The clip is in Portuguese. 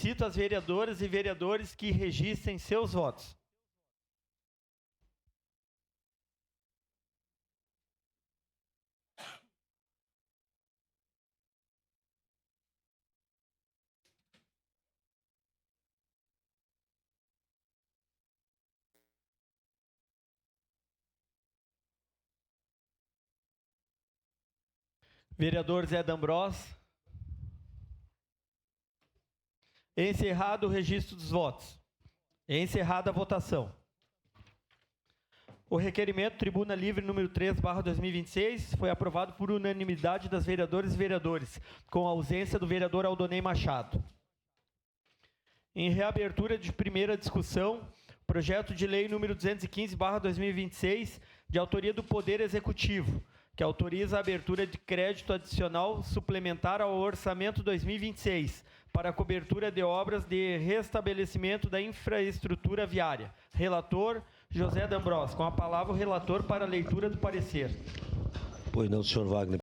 Cito as vereadoras e vereadores que registrem seus votos. Vereador Zé D'Ambrós. Encerrado o registro dos votos. Encerrada a votação. O requerimento Tribuna Livre número 3/2026 foi aprovado por unanimidade das vereadoras e vereadores, com a ausência do vereador Aldonei Machado. Em reabertura de primeira discussão, projeto de lei número 215/2026, de autoria do Poder Executivo, que autoriza a abertura de crédito adicional suplementar ao orçamento 2026 para a cobertura de obras de restabelecimento da infraestrutura viária. Relator, José D'Ambrós. Com a palavra o relator para a leitura do parecer. Pois não, senhor Wagner.